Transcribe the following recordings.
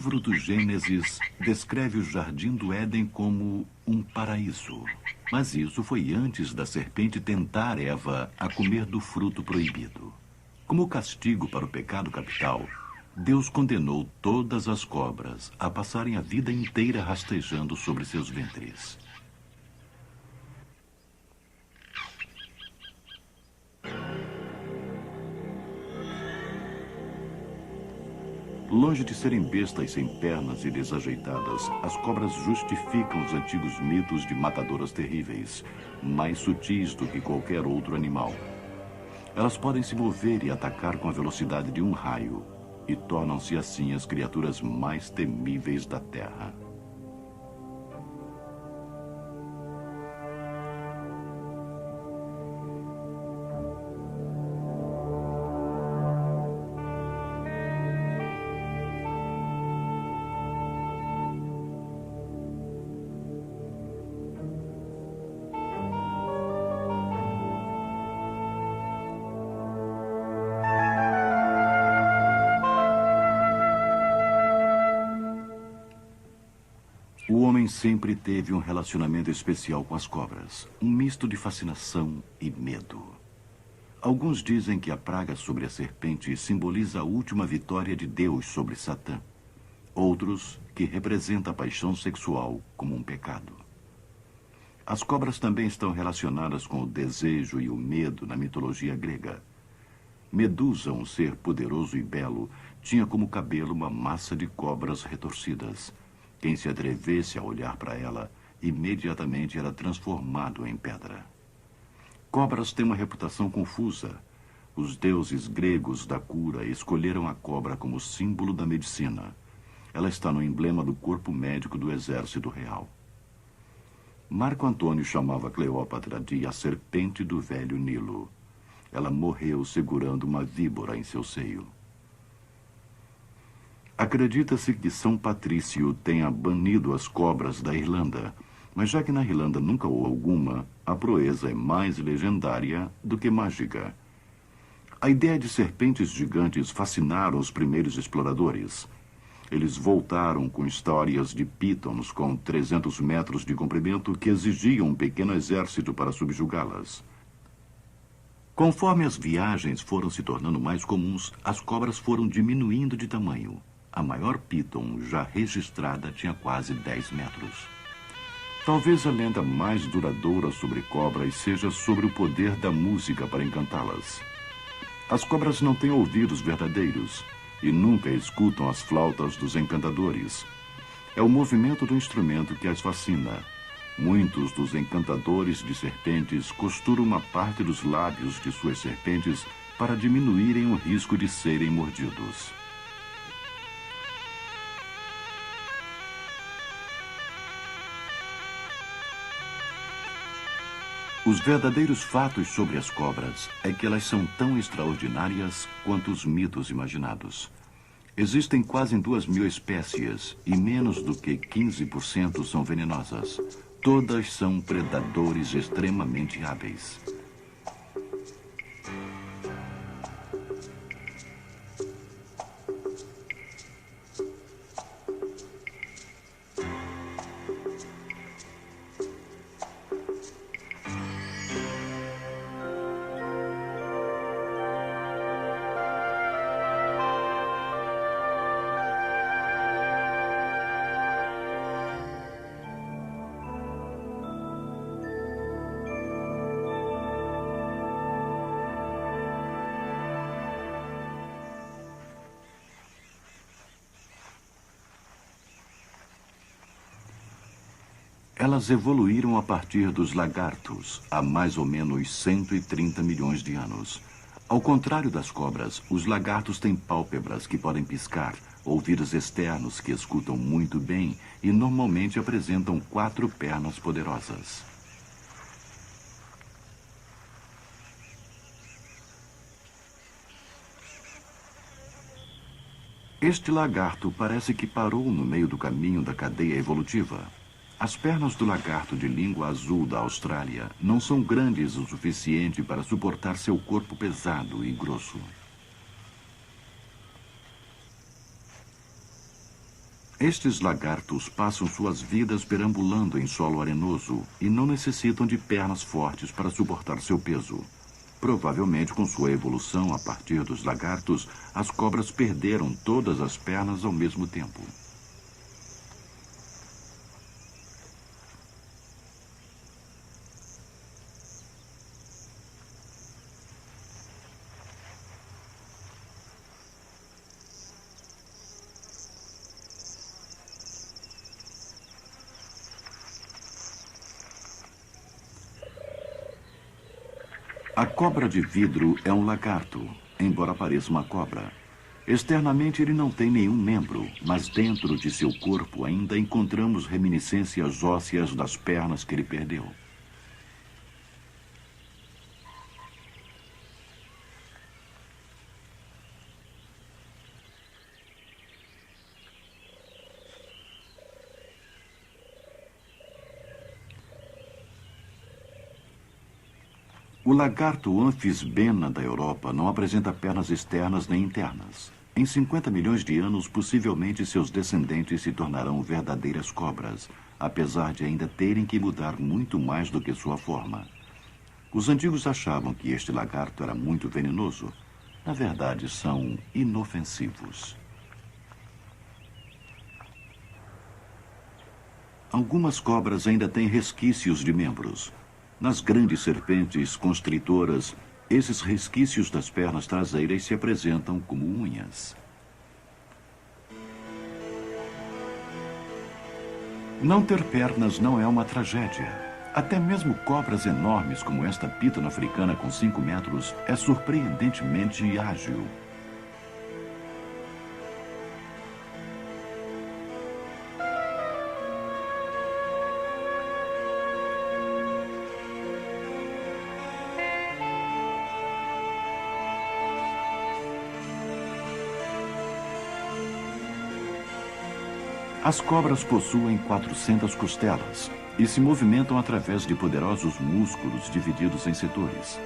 livro do Gênesis descreve o jardim do Éden como um paraíso. Mas isso foi antes da serpente tentar Eva a comer do fruto proibido. Como castigo para o pecado capital, Deus condenou todas as cobras a passarem a vida inteira rastejando sobre seus ventres. Longe de serem bestas sem pernas e desajeitadas, as cobras justificam os antigos mitos de matadoras terríveis, mais sutis do que qualquer outro animal. Elas podem se mover e atacar com a velocidade de um raio, e tornam-se assim as criaturas mais temíveis da Terra. O homem sempre teve um relacionamento especial com as cobras, um misto de fascinação e medo. Alguns dizem que a praga sobre a serpente simboliza a última vitória de Deus sobre Satã. Outros que representa a paixão sexual como um pecado. As cobras também estão relacionadas com o desejo e o medo na mitologia grega. Medusa, um ser poderoso e belo, tinha como cabelo uma massa de cobras retorcidas. Quem se atrevesse a olhar para ela, imediatamente era transformado em pedra. Cobras têm uma reputação confusa. Os deuses gregos da cura escolheram a cobra como símbolo da medicina. Ela está no emblema do corpo médico do exército real. Marco Antônio chamava Cleópatra de a serpente do velho Nilo. Ela morreu segurando uma víbora em seu seio. Acredita-se que São Patrício tenha banido as cobras da Irlanda, mas já que na Irlanda nunca houve alguma, a proeza é mais legendária do que mágica. A ideia de serpentes gigantes fascinaram os primeiros exploradores. Eles voltaram com histórias de pitons com 300 metros de comprimento que exigiam um pequeno exército para subjugá-las. Conforme as viagens foram se tornando mais comuns, as cobras foram diminuindo de tamanho. A maior piton já registrada tinha quase 10 metros. Talvez a lenda mais duradoura sobre cobras seja sobre o poder da música para encantá-las. As cobras não têm ouvidos verdadeiros e nunca escutam as flautas dos encantadores. É o movimento do instrumento que as fascina. Muitos dos encantadores de serpentes costuram uma parte dos lábios de suas serpentes para diminuírem o risco de serem mordidos. Os verdadeiros fatos sobre as cobras é que elas são tão extraordinárias quanto os mitos imaginados. Existem quase 2.000 espécies e menos do que 15% são venenosas. Todas são predadores extremamente hábeis. Elas evoluíram a partir dos lagartos, há mais ou menos 130 milhões de anos. Ao contrário das cobras, os lagartos têm pálpebras que podem piscar, ouvidos externos que escutam muito bem e normalmente apresentam 4 pernas poderosas. Este lagarto parece que parou no meio do caminho da cadeia evolutiva. As pernas do lagarto de língua azul da Austrália não são grandes o suficiente para suportar seu corpo pesado e grosso. Estes lagartos passam suas vidas perambulando em solo arenoso e não necessitam de pernas fortes para suportar seu peso. Provavelmente, com sua evolução a partir dos lagartos, as cobras perderam todas as pernas ao mesmo tempo. A cobra de vidro é um lagarto, embora pareça uma cobra. Externamente ele não tem nenhum membro, mas dentro de seu corpo ainda encontramos reminiscências ósseas das pernas que ele perdeu. O lagarto anfisbena da Europa não apresenta pernas externas nem internas. Em 50 milhões de anos, possivelmente seus descendentes se tornarão verdadeiras cobras, apesar de ainda terem que mudar muito mais do que sua forma. Os antigos achavam que este lagarto era muito venenoso. Na verdade, são inofensivos. Algumas cobras ainda têm resquícios de membros. Nas grandes serpentes constritoras, esses resquícios das pernas traseiras se apresentam como unhas. Não ter pernas não é uma tragédia. Até mesmo cobras enormes como esta pítona africana com 5 metros é surpreendentemente ágil. As cobras possuem 400 costelas e se movimentam através de poderosos músculos divididos em setores.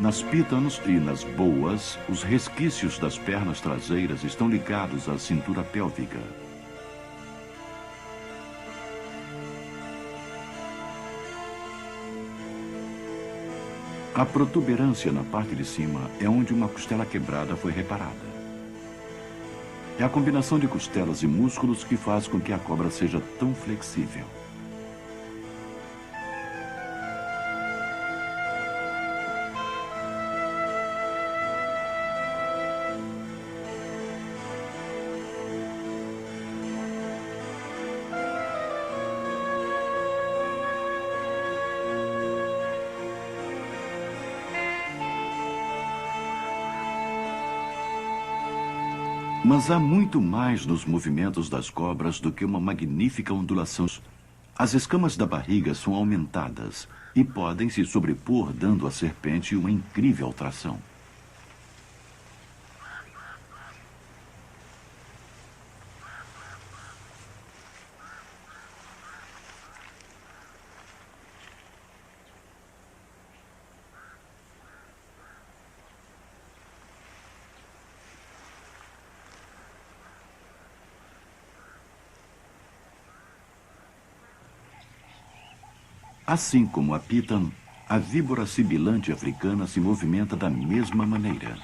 Nas pítonos e nas boas, os resquícios das pernas traseiras estão ligados à cintura pélvica. A protuberância na parte de cima é onde uma costela quebrada foi reparada. É a combinação de costelas e músculos que faz com que a cobra seja tão flexível. Mas há muito mais nos movimentos das cobras do que uma magnífica ondulação. As escamas da barriga são aumentadas e podem se sobrepor, dando à serpente uma incrível tração. Assim como a piton, a víbora sibilante africana se movimenta da mesma maneira.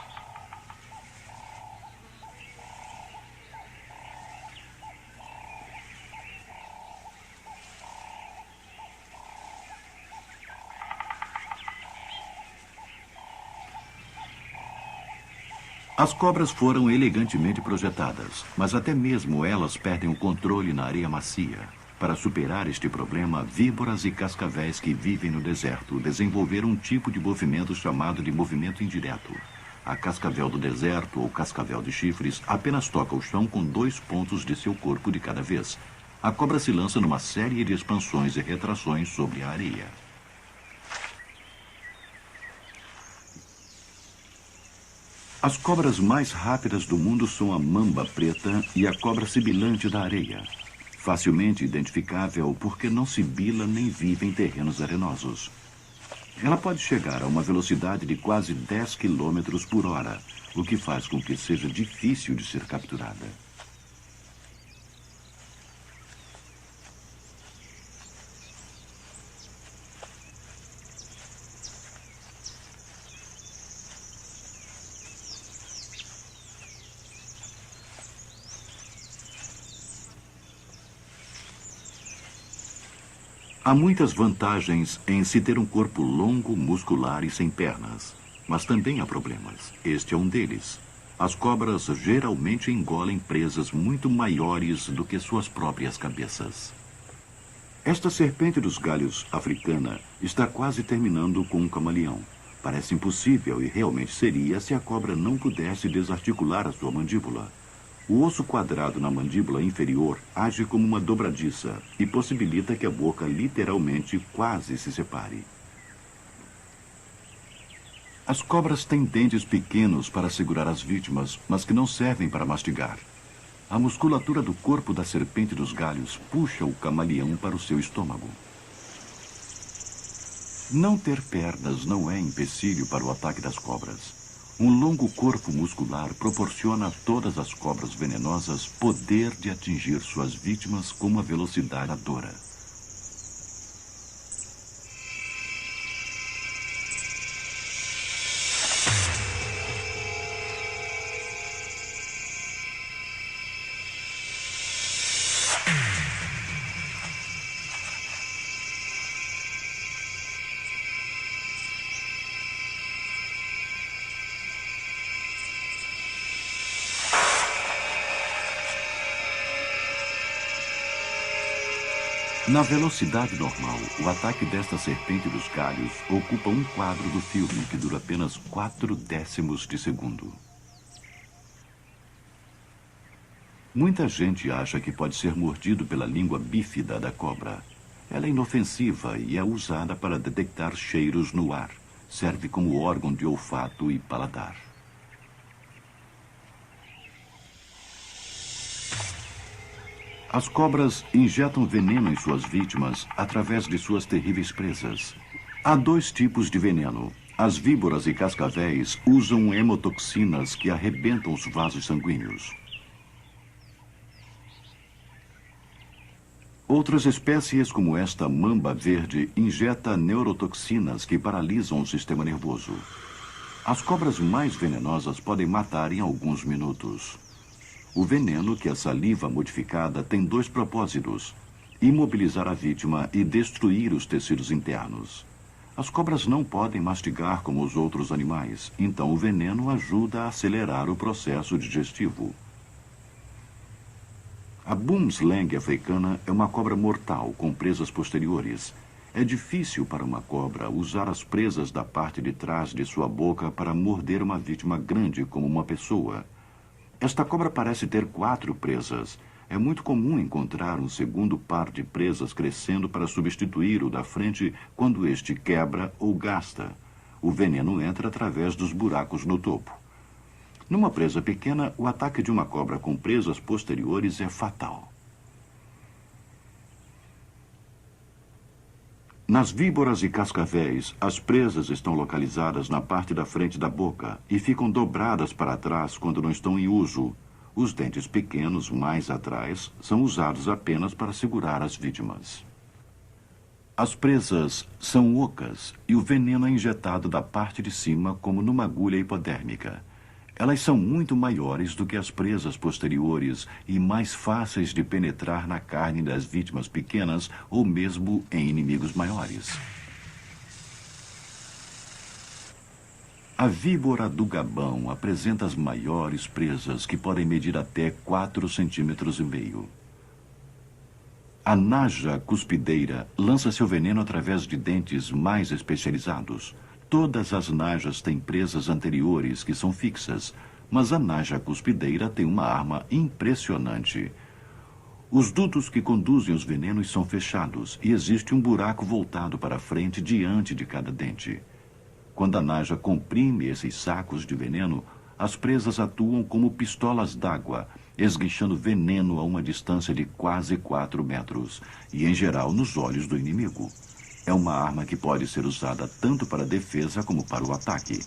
As cobras foram elegantemente projetadas, mas até mesmo elas perdem o controle na areia macia. Para superar este problema, víboras e cascavéis que vivem no deserto desenvolveram um tipo de movimento chamado de movimento indireto. A cascavel do deserto, ou cascavel de chifres, apenas toca o chão com 2 pontos de seu corpo de cada vez. A cobra se lança numa série de expansões e retrações sobre a areia. As cobras mais rápidas do mundo são a mamba preta e a cobra sibilante da areia. Facilmente identificável porque não sibila nem vive em terrenos arenosos. Ela pode chegar a uma velocidade de quase 10 quilômetros por hora, o que faz com que seja difícil de ser capturada. Há muitas vantagens em se ter um corpo longo, muscular e sem pernas. Mas também há problemas. Este é um deles. As cobras geralmente engolem presas muito maiores do que suas próprias cabeças. Esta serpente dos galhos africana está quase terminando com um camaleão. Parece impossível e realmente seria se a cobra não pudesse desarticular a sua mandíbula. O osso quadrado na mandíbula inferior age como uma dobradiça e possibilita que a boca literalmente quase se separe. As cobras têm dentes pequenos para segurar as vítimas, mas que não servem para mastigar. A musculatura do corpo da serpente dos galhos puxa o camaleão para o seu estômago. Não ter pernas não é empecilho para o ataque das cobras. Um longo corpo muscular proporciona a todas as cobras venenosas poder de atingir suas vítimas com uma velocidade assustadora. Na velocidade normal, o ataque desta serpente dos galhos ocupa um quadro do filme, que dura apenas 0,4 de segundo. Muita gente acha que pode ser mordido pela língua bífida da cobra. Ela é inofensiva e é usada para detectar cheiros no ar. Serve como órgão de olfato e paladar. As cobras injetam veneno em suas vítimas através de suas terríveis presas. Há dois tipos de veneno. As víboras e cascavéis usam hemotoxinas que arrebentam os vasos sanguíneos. Outras espécies, como esta mamba verde, injeta neurotoxinas que paralisam o sistema nervoso. As cobras mais venenosas podem matar em alguns minutos. O veneno, que é saliva modificada, tem dois propósitos: imobilizar a vítima e destruir os tecidos internos. As cobras não podem mastigar como os outros animais, então o veneno ajuda a acelerar o processo digestivo. A boomslang africana é uma cobra mortal com presas posteriores. É difícil para uma cobra usar as presas da parte de trás de sua boca para morder uma vítima grande como uma pessoa. Esta cobra parece ter 4 presas. É muito comum encontrar um segundo par de presas crescendo para substituir o da frente quando este quebra ou gasta. O veneno entra através dos buracos no topo. Numa presa pequena, o ataque de uma cobra com presas posteriores é fatal. Nas víboras e cascavéis, as presas estão localizadas na parte da frente da boca e ficam dobradas para trás quando não estão em uso. Os dentes pequenos, mais atrás, são usados apenas para segurar as vítimas. As presas são ocas e o veneno é injetado da parte de cima como numa agulha hipodérmica. Elas são muito maiores do que as presas posteriores e mais fáceis de penetrar na carne das vítimas pequenas ou mesmo em inimigos maiores. A víbora do Gabão apresenta as maiores presas, que podem medir até 4,5 centímetros. A naja cuspideira lança seu veneno através de dentes mais especializados. Todas as najas têm presas anteriores que são fixas, mas a naja cuspideira tem uma arma impressionante. Os dutos que conduzem os venenos são fechados e existe um buraco voltado para a frente diante de cada dente. Quando a naja comprime esses sacos de veneno, as presas atuam como pistolas d'água, esguichando veneno a uma distância de quase 4 metros e, em geral, nos olhos do inimigo. é uma arma que pode ser usada tanto para a defesa como para o ataque.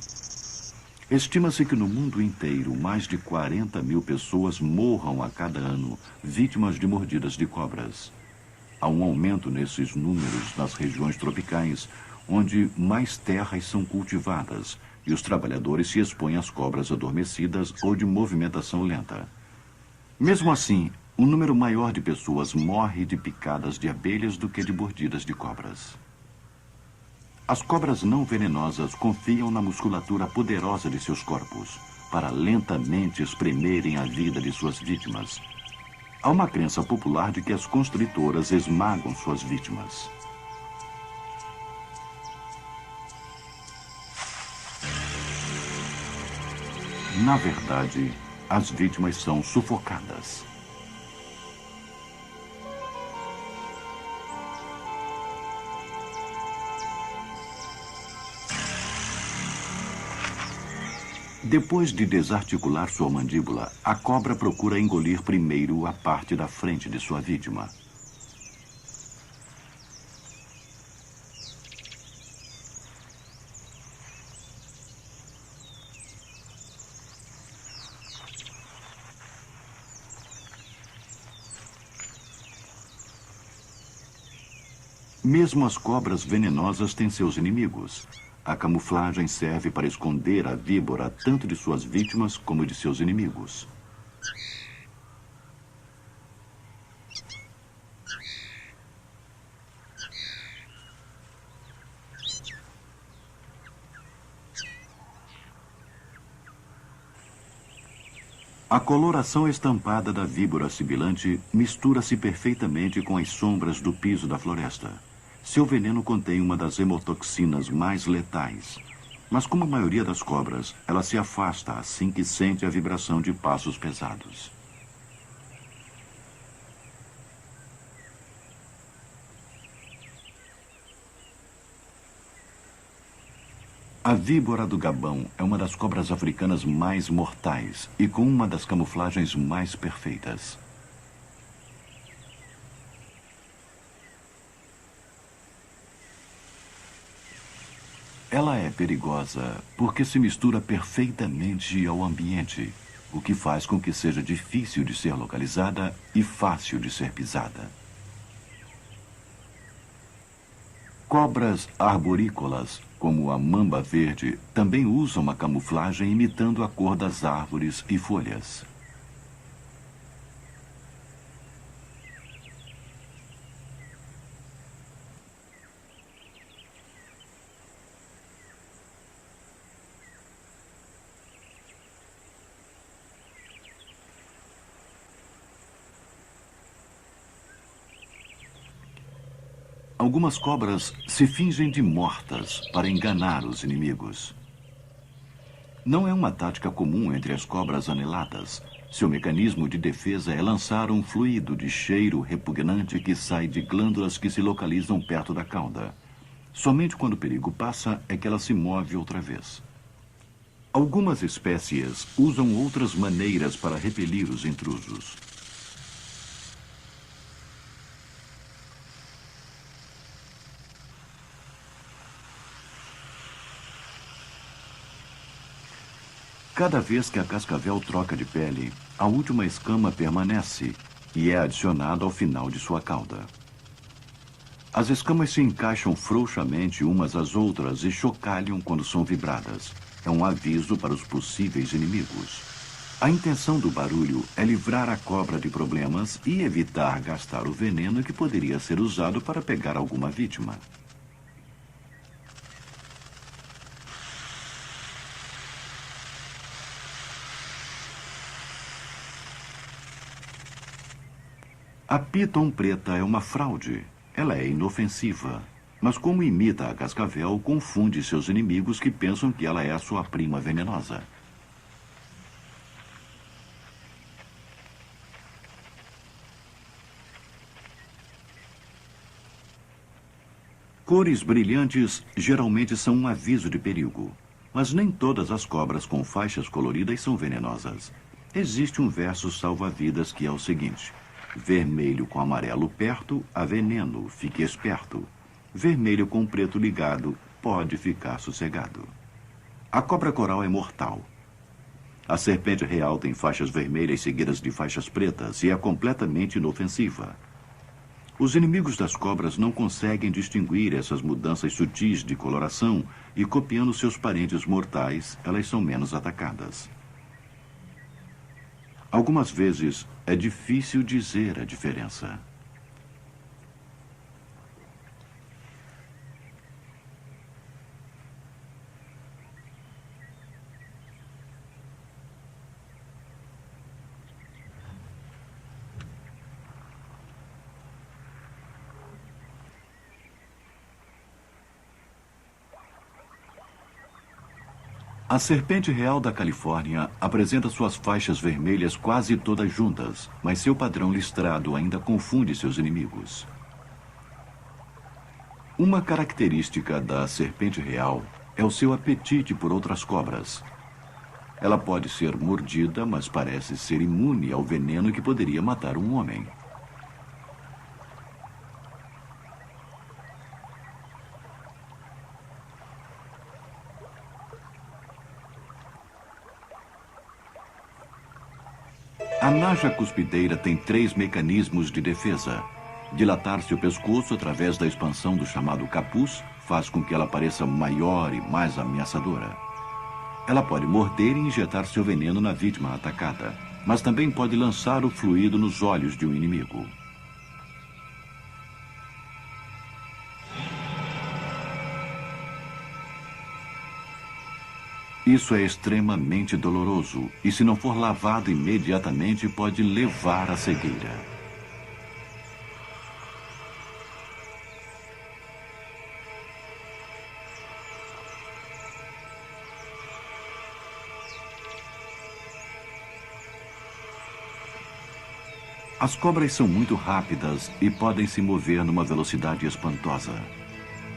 Estima-se que no mundo inteiro mais de 40 mil pessoas morram a cada ano vítimas de mordidas de cobras. Há um aumento nesses números nas regiões tropicais, onde mais terras são cultivadas e os trabalhadores se expõem às cobras adormecidas ou de movimentação lenta. Mesmo assim, um número maior de pessoas morre de picadas de abelhas do que de mordidas de cobras. As cobras não venenosas confiam na musculatura poderosa de seus corpos para lentamente espremerem a vida de suas vítimas. Há uma crença popular de que as constritoras esmagam suas vítimas. Na verdade, as vítimas são sufocadas. Depois de desarticular sua mandíbula, a cobra procura engolir primeiro a parte da frente de sua vítima. Mesmo as cobras venenosas têm seus inimigos. A camuflagem serve para esconder a víbora tanto de suas vítimas como de seus inimigos. A coloração estampada da víbora sibilante mistura-se perfeitamente com as sombras do piso da floresta. Seu veneno contém uma das hemotoxinas mais letais. Mas como a maioria das cobras, ela se afasta assim que sente a vibração de passos pesados. A víbora do Gabão é uma das cobras africanas mais mortais e com uma das camuflagens mais perfeitas. Ela é perigosa porque se mistura perfeitamente ao ambiente, o que faz com que seja difícil de ser localizada e fácil de ser pisada. Cobras arborícolas, como a mamba verde, também usam a camuflagem imitando a cor das árvores e folhas. Algumas cobras se fingem de mortas para enganar os inimigos. Não é uma tática comum entre as cobras aneladas. Seu mecanismo de defesa é lançar um fluido de cheiro repugnante que sai de glândulas que se localizam perto da cauda. Somente quando o perigo passa é que ela se move outra vez. Algumas espécies usam outras maneiras para repelir os intrusos. Cada vez que a cascavel troca de pele, a última escama permanece e é adicionada ao final de sua cauda. As escamas se encaixam frouxamente umas às outras e chocalham quando são vibradas. É um aviso para os possíveis inimigos. A intenção do barulho é livrar a cobra de problemas e evitar gastar o veneno que poderia ser usado para pegar alguma vítima. A piton preta é uma fraude. Ela é inofensiva. Mas como imita a cascavel, confunde seus inimigos que pensam que ela é a sua prima venenosa. Cores brilhantes geralmente são um aviso de perigo. Mas nem todas as cobras com faixas coloridas são venenosas. Existe um verso salva-vidas que é o seguinte: vermelho com amarelo perto, há veneno, fique esperto. vermelho com preto ligado, pode ficar sossegado. A cobra coral é mortal. A serpente real tem faixas vermelhas seguidas de faixas pretas e é completamente inofensiva. Os inimigos das cobras não conseguem distinguir essas mudanças sutis de coloração e, copiando seus parentes mortais, elas são menos atacadas. Algumas vezes é difícil dizer a diferença. A serpente real da Califórnia apresenta suas faixas vermelhas quase todas juntas, mas seu padrão listrado ainda confunde seus inimigos. Uma característica da serpente real é o seu apetite por outras cobras. Ela pode ser mordida, mas parece ser imune ao veneno que poderia matar um homem. A naja cuspideira tem 3 mecanismos de defesa. Dilatar-se o pescoço através da expansão do chamado capuz faz com que ela pareça maior e mais ameaçadora. Ela pode morder e injetar seu veneno na vítima atacada, mas também pode lançar o fluido nos olhos de um inimigo. Isso é extremamente doloroso e, se não for lavado imediatamente, pode levar à cegueira. As cobras são muito rápidas e podem se mover numa velocidade espantosa.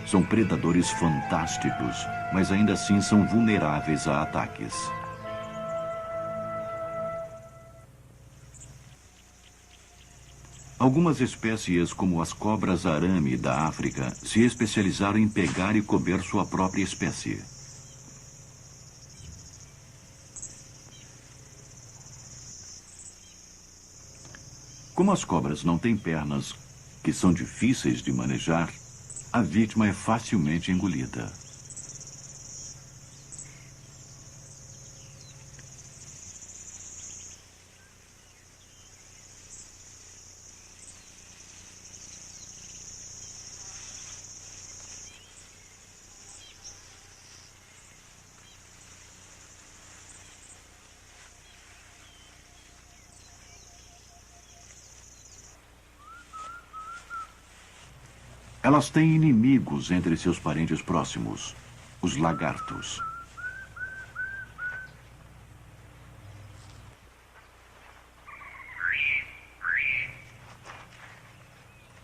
São predadores fantásticos, mas ainda assim são vulneráveis a ataques. Algumas espécies, como as cobras arame da África, se especializaram em pegar e comer sua própria espécie. Como as cobras não têm pernas, que são difíceis de manejar, a vítima é facilmente engolida. Elas têm inimigos entre seus parentes próximos, os lagartos.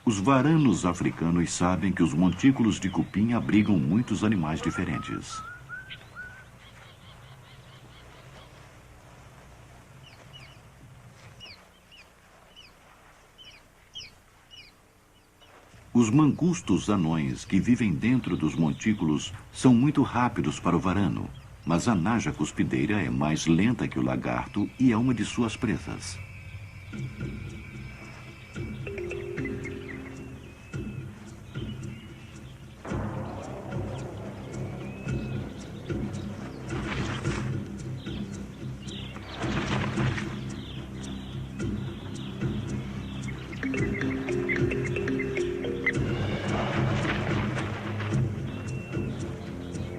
Os varanos africanos sabem que os montículos de cupim abrigam muitos animais diferentes. Os mangustos anões que vivem dentro dos montículos são muito rápidos para o varano, mas a naja cuspideira é mais lenta que o lagarto e é uma de suas presas.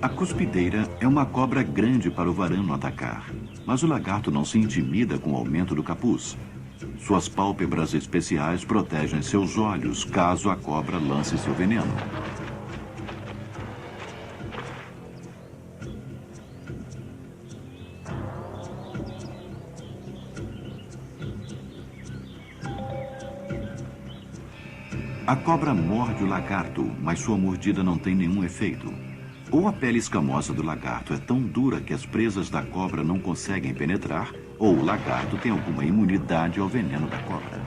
A cuspideira é uma cobra grande para o varano atacar, mas o lagarto não se intimida com o aumento do capuz. Suas pálpebras especiais protegem seus olhos caso a cobra lance seu veneno. A cobra morde o lagarto, mas sua mordida não tem nenhum efeito. Ou a pele escamosa do lagarto é tão dura que as presas da cobra não conseguem penetrar, ou o lagarto tem alguma imunidade ao veneno da cobra.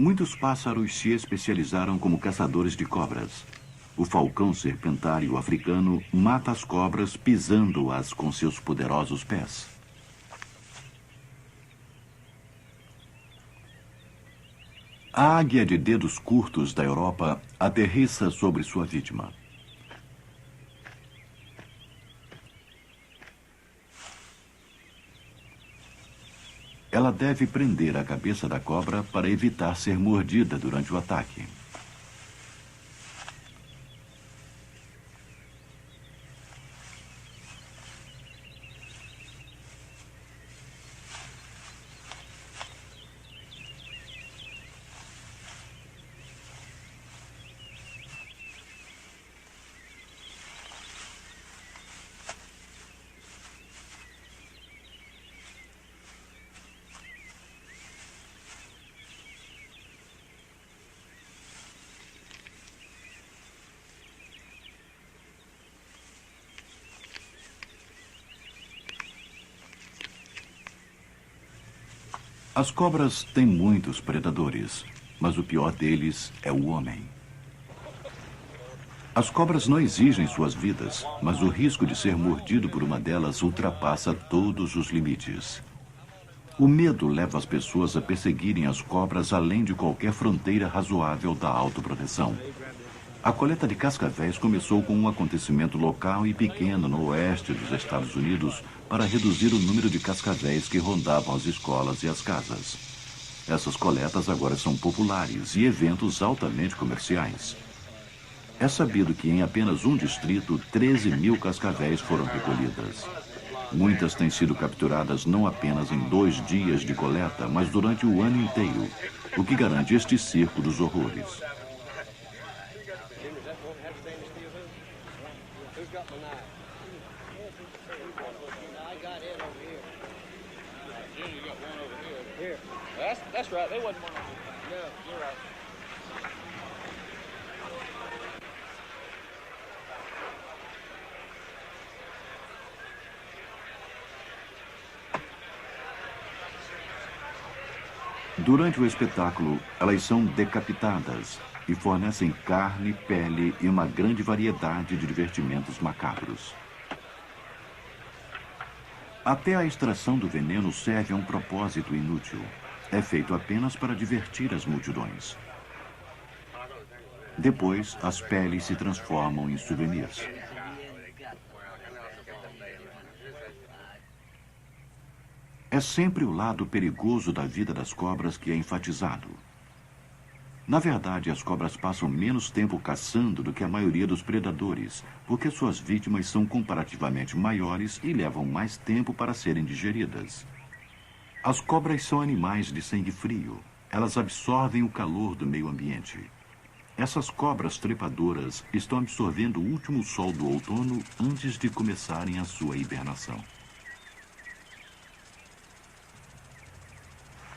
Muitos pássaros se especializaram como caçadores de cobras. O falcão serpentário africano mata as cobras pisando-as com seus poderosos pés. A águia de dedos curtos da Europa aterrissa sobre sua vítima. Ela deve prender a cabeça da cobra para evitar ser mordida durante o ataque. As cobras têm muitos predadores, mas o pior deles é o homem. As cobras não exigem suas vidas, mas o risco de ser mordido por uma delas ultrapassa todos os limites. O medo leva as pessoas a perseguirem as cobras além de qualquer fronteira razoável da autoproteção. A coleta de cascavéis começou com um acontecimento local e pequeno no oeste dos Estados Unidos para reduzir o número de cascavéis que rondavam as escolas e as casas. Essas coletas agora são populares e eventos altamente comerciais. É sabido que em apenas um distrito, 13.000 cascavéis foram recolhidas. Muitas têm sido capturadas não apenas em 2 dias de coleta, mas durante o ano inteiro, o que garante este circo dos horrores. That's right. There wasn't one over here. No, you're right. Durante o espetáculo, elas são decapitadas e fornecem carne, pele e uma grande variedade de divertimentos macabros. Até a extração do veneno serve a um propósito inútil. É feito apenas para divertir as multidões. Depois, as peles se transformam em souvenirs. É sempre o lado perigoso da vida das cobras que é enfatizado. Na verdade, as cobras passam menos tempo caçando do que a maioria dos predadores, porque suas vítimas são comparativamente maiores e levam mais tempo para serem digeridas. As cobras são animais de sangue frio. Elas absorvem o calor do meio ambiente. Essas cobras trepadoras estão absorvendo o último sol do outono antes de começarem a sua hibernação.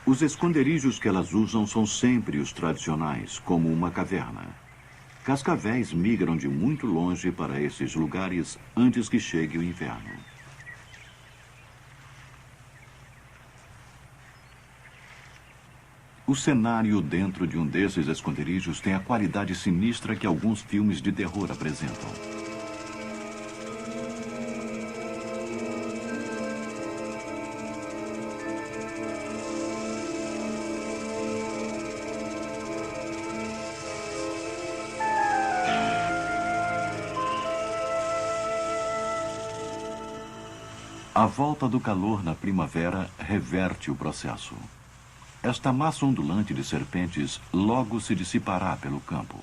Os esconderijos que elas usam são sempre os tradicionais, como uma caverna. Cascavéis migram de muito longe para esses lugares antes que chegue o inverno. O cenário dentro de um desses esconderijos tem a qualidade sinistra que alguns filmes de terror apresentam. A volta do calor na primavera reverte o processo. Esta massa ondulante de serpentes logo se dissipará pelo campo.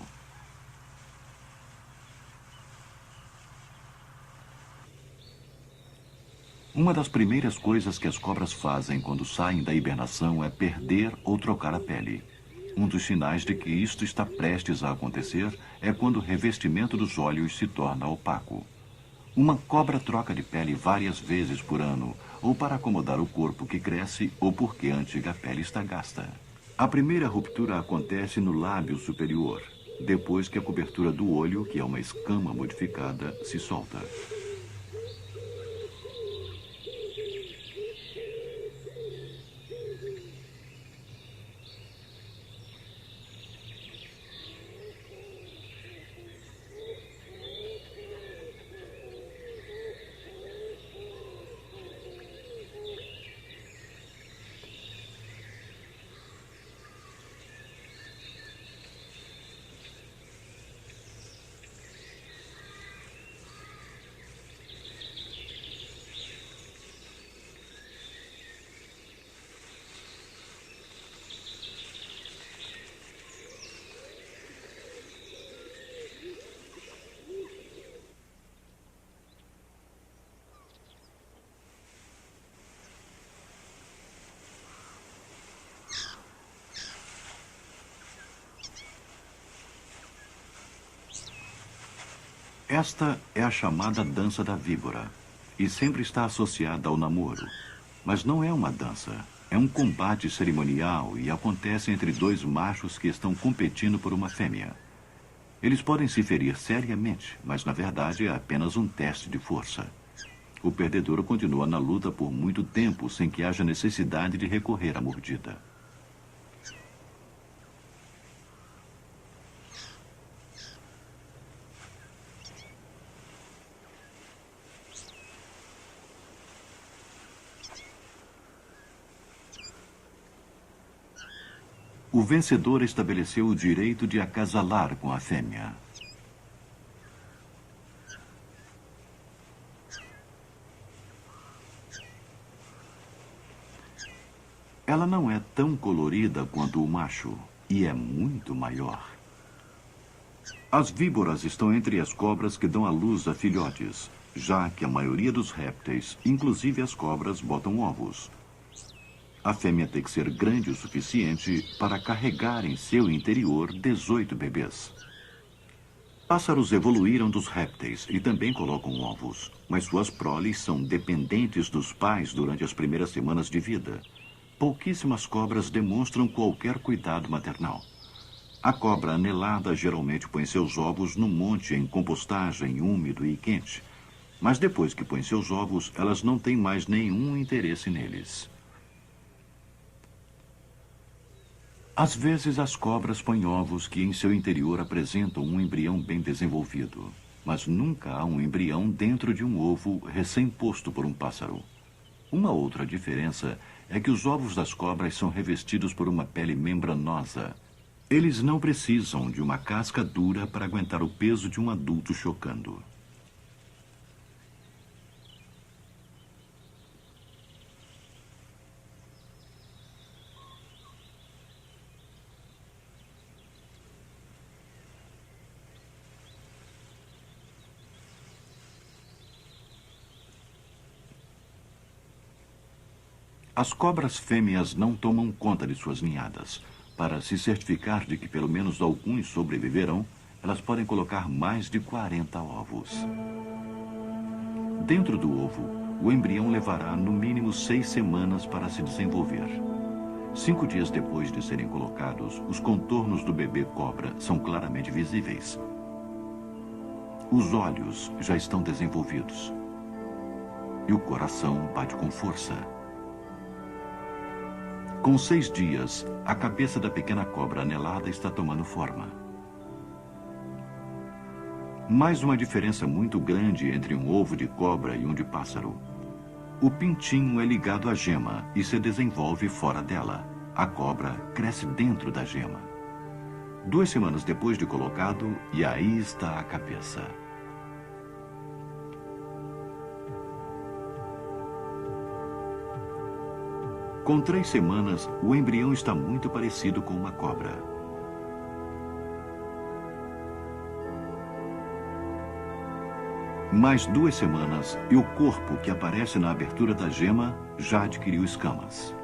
Uma das primeiras coisas que as cobras fazem quando saem da hibernação é perder ou trocar a pele. Um dos sinais de que isto está prestes a acontecer é quando o revestimento dos olhos se torna opaco. Uma cobra troca de pele várias vezes por ano, ou para acomodar o corpo que cresce, ou porque a antiga pele está gasta. A primeira ruptura acontece no lábio superior, depois que a cobertura do olho, que é uma escama modificada, se solta. Esta é a chamada dança da víbora e sempre está associada ao namoro. Mas não é uma dança, é um combate cerimonial e acontece entre dois machos que estão competindo por uma fêmea. Eles podem se ferir seriamente, mas na verdade é apenas um teste de força. O perdedor continua na luta por muito tempo sem que haja necessidade de recorrer à mordida. O vencedor estabeleceu o direito de acasalar com a fêmea. Ela não é tão colorida quanto o macho e é muito maior. As víboras estão entre as cobras que dão à luz a filhotes, já que a maioria dos répteis, inclusive as cobras, botam ovos. A fêmea tem que ser grande o suficiente para carregar em seu interior 18 bebês. Pássaros evoluíram dos répteis e também colocam ovos, mas suas proles são dependentes dos pais durante as primeiras semanas de vida. Pouquíssimas cobras demonstram qualquer cuidado maternal. A cobra anelada geralmente põe seus ovos no monte em compostagem úmido e quente, mas depois que põe seus ovos, elas não têm mais nenhum interesse neles. Às vezes, as cobras põem ovos que em seu interior apresentam um embrião bem desenvolvido, mas nunca há um embrião dentro de um ovo recém-posto por um pássaro. Uma outra diferença é que os ovos das cobras são revestidos por uma pele membranosa. Eles não precisam de uma casca dura para aguentar o peso de um adulto chocando. As cobras fêmeas não tomam conta de suas ninhadas. Para se certificar de que pelo menos alguns sobreviverão, elas podem colocar mais de 40 ovos. Dentro do ovo, o embrião levará no mínimo 6 semanas para se desenvolver. 5 dias depois de serem colocados, os contornos do bebê cobra são claramente visíveis. Os olhos já estão desenvolvidos. E o coração bate com força. Com 6 dias, a cabeça da pequena cobra anelada está tomando forma. Mais uma diferença muito grande entre um ovo de cobra e um de pássaro. O pintinho é ligado à gema e se desenvolve fora dela. A cobra cresce dentro da gema. 2 semanas depois de colocado, e aí está a cabeça. Com 3 semanas, o embrião está muito parecido com uma cobra. Mais 2 semanas e o corpo que aparece na abertura da gema já adquiriu escamas.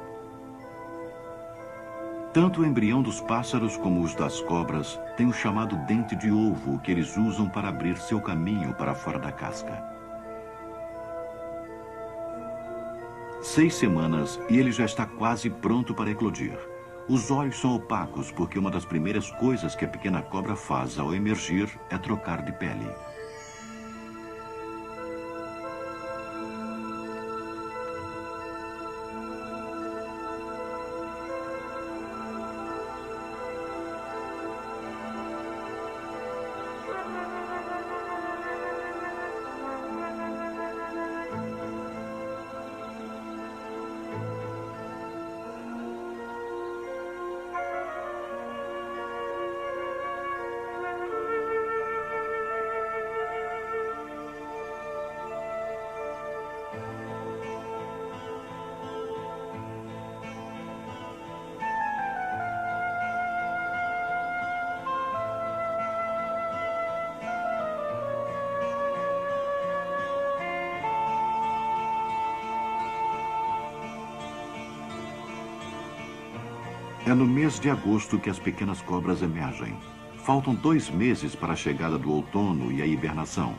Tanto o embrião dos pássaros como os das cobras têm o chamado dente de ovo que eles usam para abrir seu caminho para fora da casca. 6 semanas e ele já está quase pronto para eclodir. Os olhos são opacos porque uma das primeiras coisas que a pequena cobra faz ao emergir é trocar de pele. É no mês de agosto que as pequenas cobras emergem. Faltam 2 meses para a chegada do outono e a hibernação.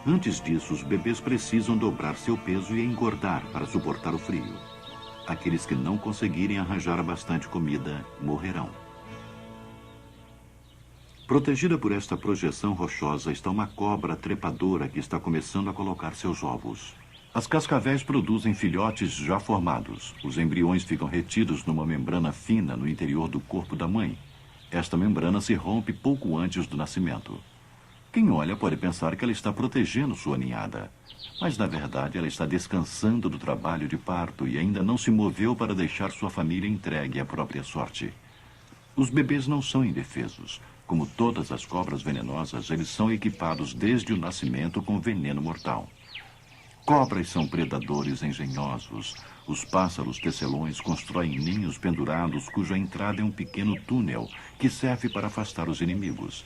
Antes disso, os bebês precisam dobrar seu peso e engordar para suportar o frio. Aqueles que não conseguirem arranjar bastante comida morrerão. Protegida por esta projeção rochosa está uma cobra trepadora que está começando a colocar seus ovos. As cascavéis produzem filhotes já formados. Os embriões ficam retidos numa membrana fina no interior do corpo da mãe. Esta membrana se rompe pouco antes do nascimento. Quem olha pode pensar que ela está protegendo sua ninhada. Mas, na verdade, ela está descansando do trabalho de parto e ainda não se moveu para deixar sua família entregue à própria sorte. Os bebês não são indefesos. Como todas as cobras venenosas, eles são equipados desde o nascimento com veneno mortal. Cobras são predadores engenhosos. Os pássaros tecelões constroem ninhos pendurados cuja entrada é um pequeno túnel que serve para afastar os inimigos.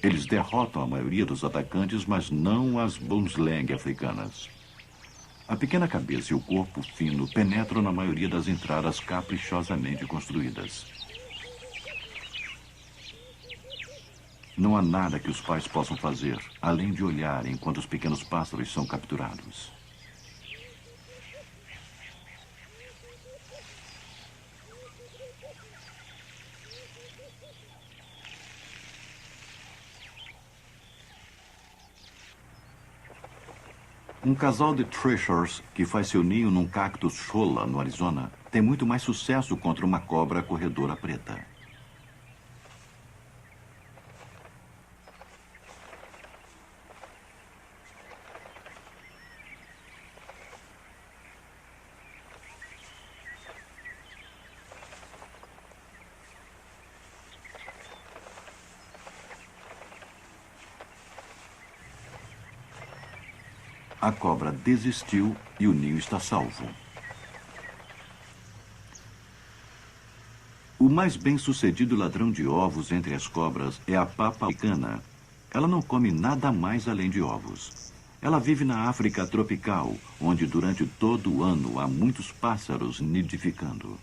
Eles derrotam a maioria dos atacantes, mas não as bonsleg africanas. A pequena cabeça e o corpo fino penetram na maioria das entradas caprichosamente construídas. Não há nada que os pais possam fazer, além de olhar enquanto os pequenos pássaros são capturados. Um casal de threshers que faz seu ninho num cactus cholla, no Arizona, tem muito mais sucesso contra uma cobra corredora preta. A cobra desistiu e o ninho está salvo. O mais bem-sucedido ladrão de ovos entre as cobras é a papa africana. Ela não come nada mais além de ovos. Ela vive na África tropical, onde durante todo o ano há muitos pássaros nidificando.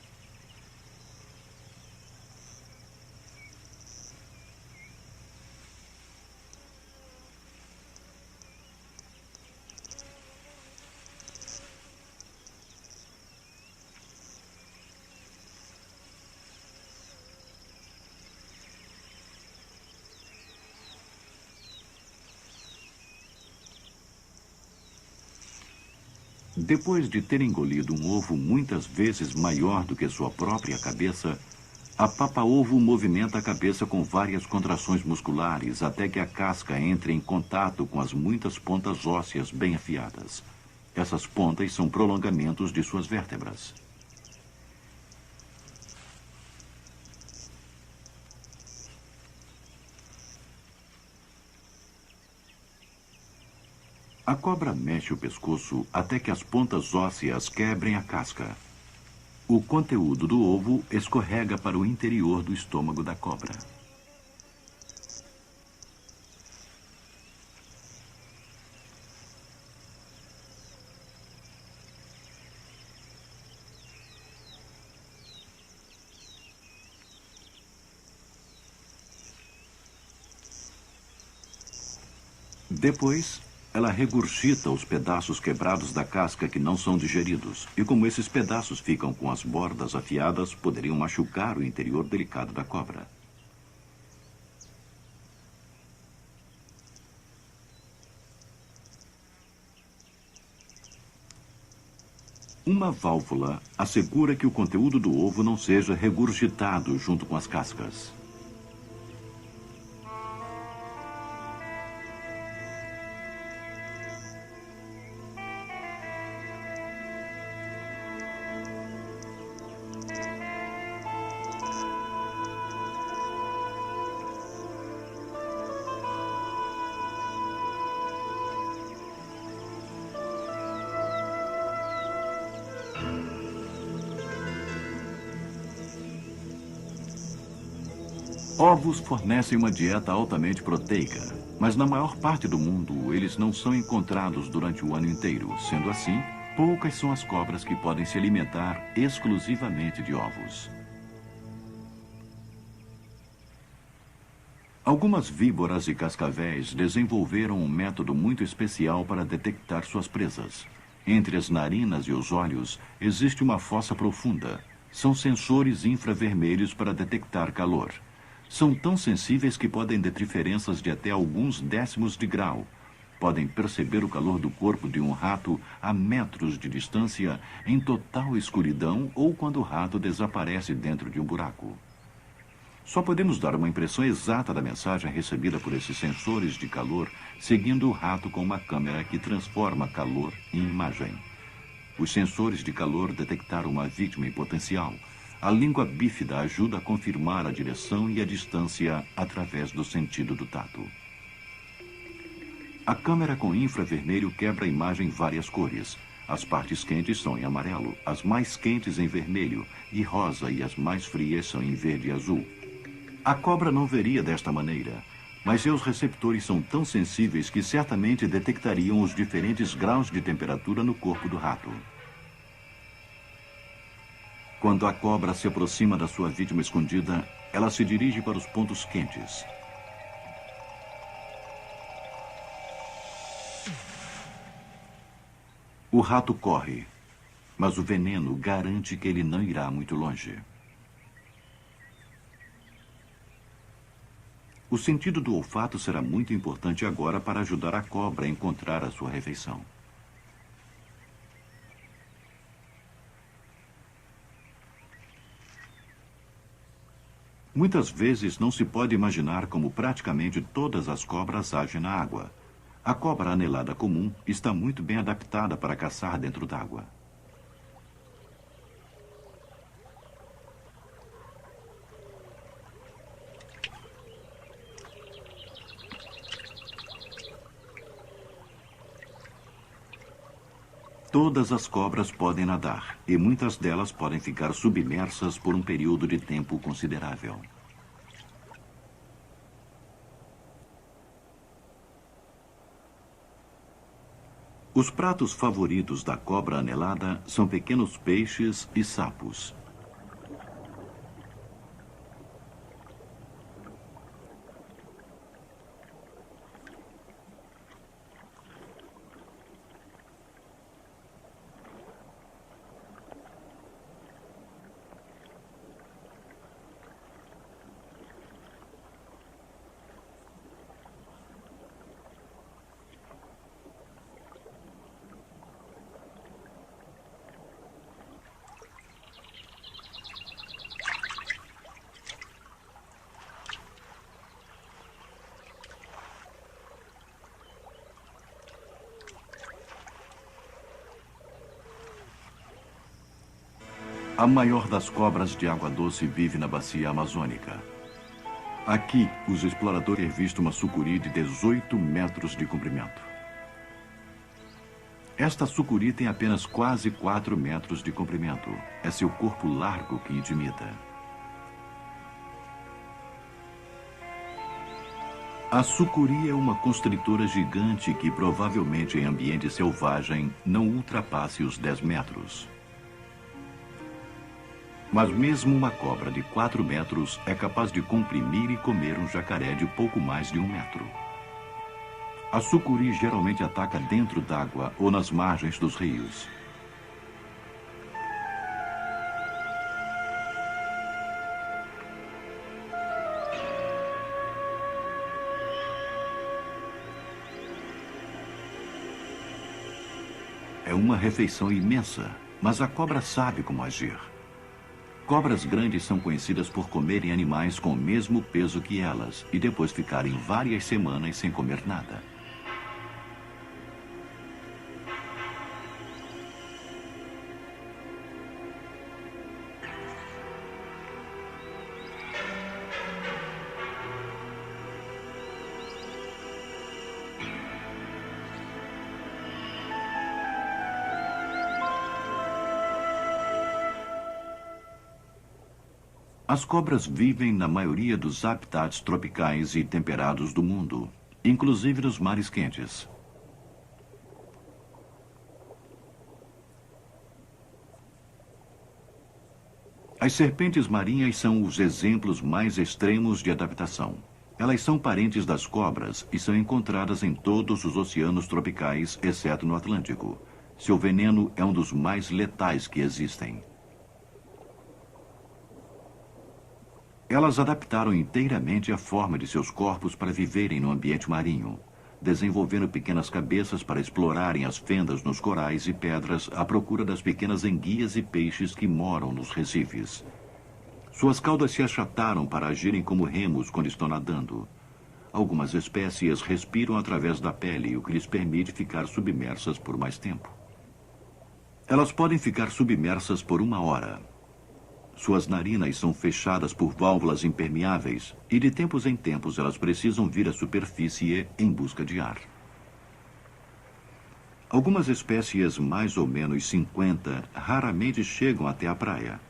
Depois de ter engolido um ovo muitas vezes maior do que sua própria cabeça, a papa-ovo movimenta a cabeça com várias contrações musculares até que a casca entre em contato com as muitas pontas ósseas bem afiadas. Essas pontas são prolongamentos de suas vértebras. A cobra mexe o pescoço até que as pontas ósseas quebrem a casca. O conteúdo do ovo escorrega para o interior do estômago da cobra. Depois, ela regurgita os pedaços quebrados da casca que não são digeridos. E como esses pedaços ficam com as bordas afiadas, poderiam machucar o interior delicado da cobra. Uma válvula assegura que o conteúdo do ovo não seja regurgitado junto com as cascas. Ovos fornecem uma dieta altamente proteica, mas na maior parte do mundo eles não são encontrados durante o ano inteiro. Sendo assim, poucas são as cobras que podem se alimentar exclusivamente de ovos. Algumas víboras e cascavéis desenvolveram um método muito especial para detectar suas presas. Entre as narinas e os olhos existe uma fossa profunda. São sensores infravermelhos para detectar calor. São tão sensíveis que podem ter diferenças de até alguns décimos de grau. Podem perceber o calor do corpo de um rato a metros de distância, em total escuridão ou quando o rato desaparece dentro de um buraco. Só podemos dar uma impressão exata da mensagem recebida por esses sensores de calor, seguindo o rato com uma câmera que transforma calor em imagem. Os sensores de calor detectaram uma vítima em potencial. A língua bífida ajuda a confirmar a direção e a distância através do sentido do tato. A câmera com infravermelho quebra a imagem em várias cores. As partes quentes são em amarelo, as mais quentes em vermelho e rosa, e as mais frias são em verde e azul. A cobra não veria desta maneira, mas seus receptores são tão sensíveis que certamente detectariam os diferentes graus de temperatura no corpo do rato. Quando a cobra se aproxima da sua vítima escondida, ela se dirige para os pontos quentes. O rato corre, mas o veneno garante que ele não irá muito longe. O sentido do olfato será muito importante agora para ajudar a cobra a encontrar a sua refeição. Muitas vezes não se pode imaginar como praticamente todas as cobras agem na água. A cobra anelada comum está muito bem adaptada para caçar dentro d'água. Todas as cobras podem nadar, e muitas delas podem ficar submersas por um período de tempo considerável. Os pratos favoritos da cobra anelada são pequenos peixes e sapos. A maior das cobras de água doce vive na bacia amazônica. Aqui, os exploradores têm visto uma sucuri de 18 metros de comprimento. Esta sucuri tem apenas quase 4 metros de comprimento. É seu corpo largo que intimida. A sucuri é uma constritora gigante que provavelmente em ambiente selvagem não ultrapasse os 10 metros. Mas mesmo uma cobra de 4 metros é capaz de comprimir e comer um jacaré de pouco mais de 1 metro. A sucuri geralmente ataca dentro d'água ou nas margens dos rios. É uma refeição imensa, mas a cobra sabe como agir. Cobras grandes são conhecidas por comerem animais com o mesmo peso que elas e depois ficarem várias semanas sem comer nada. As cobras vivem na maioria dos habitats tropicais e temperados do mundo, inclusive nos mares quentes. As serpentes marinhas são os exemplos mais extremos de adaptação. Elas são parentes das cobras e são encontradas em todos os oceanos tropicais, exceto no Atlântico. Seu veneno é um dos mais letais que existem. Elas adaptaram inteiramente a forma de seus corpos para viverem no ambiente marinho, desenvolvendo pequenas cabeças para explorarem as fendas nos corais e pedras à procura das pequenas enguias e peixes que moram nos recifes. Suas caudas se achataram para agirem como remos quando estão nadando. Algumas espécies respiram através da pele, o que lhes permite ficar submersas por mais tempo. Elas podem ficar submersas por 1 hora. Suas narinas são fechadas por válvulas impermeáveis e de tempos em tempos elas precisam vir à superfície em busca de ar. Algumas espécies, mais ou menos 50, raramente chegam até a praia.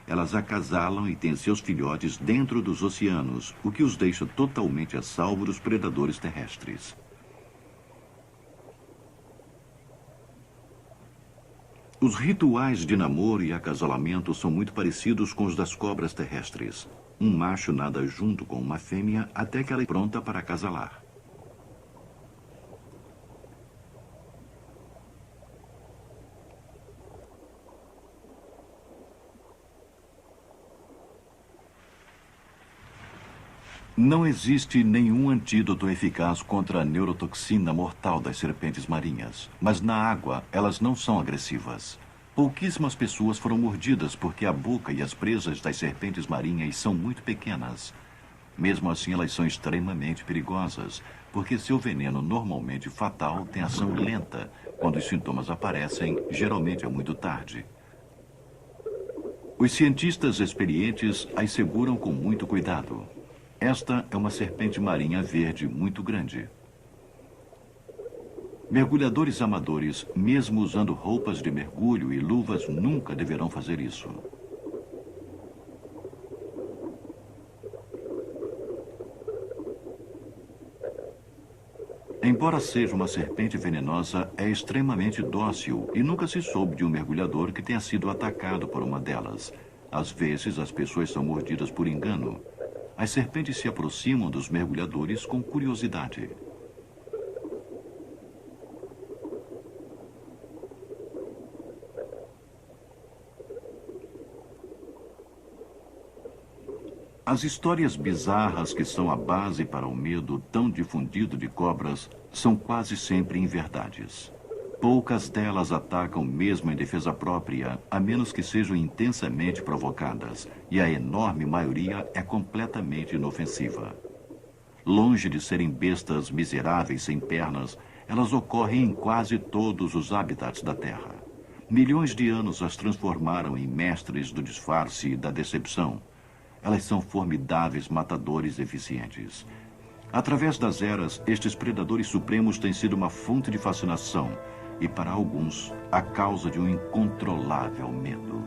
Elas acasalam e têm seus filhotes dentro dos oceanos, o que os deixa totalmente a salvo dos predadores terrestres. Os rituais de namoro e acasalamento são muito parecidos com os das cobras terrestres. Um macho nada junto com uma fêmea até que ela é pronta para acasalar. Não existe nenhum antídoto eficaz contra a neurotoxina mortal das serpentes marinhas, mas na água elas não são agressivas. Pouquíssimas pessoas foram mordidas porque a boca e as presas das serpentes marinhas são muito pequenas. Mesmo assim, elas são extremamente perigosas, porque seu veneno normalmente fatal tem ação lenta. Quando os sintomas aparecem, geralmente é muito tarde. Os cientistas experientes as seguram com muito cuidado. Esta é uma serpente marinha verde muito grande. Mergulhadores amadores, mesmo usando roupas de mergulho e luvas, nunca deverão fazer isso. Embora seja uma serpente venenosa, é extremamente dócil e nunca se soube de um mergulhador que tenha sido atacado por uma delas. Às vezes, as pessoas são mordidas por engano. As serpentes se aproximam dos mergulhadores com curiosidade. As histórias bizarras que são a base para o medo tão difundido de cobras são quase sempre inverdades. Poucas delas atacam mesmo em defesa própria, a menos que sejam intensamente provocadas, e a enorme maioria é completamente inofensiva. Longe de serem bestas miseráveis sem pernas, elas ocorrem em quase todos os habitats da Terra. Milhões de anos as transformaram em mestres do disfarce e da decepção. Elas são formidáveis matadores eficientes. Através das eras, estes predadores supremos têm sido uma fonte de fascinação e, para alguns, a causa de um incontrolável medo.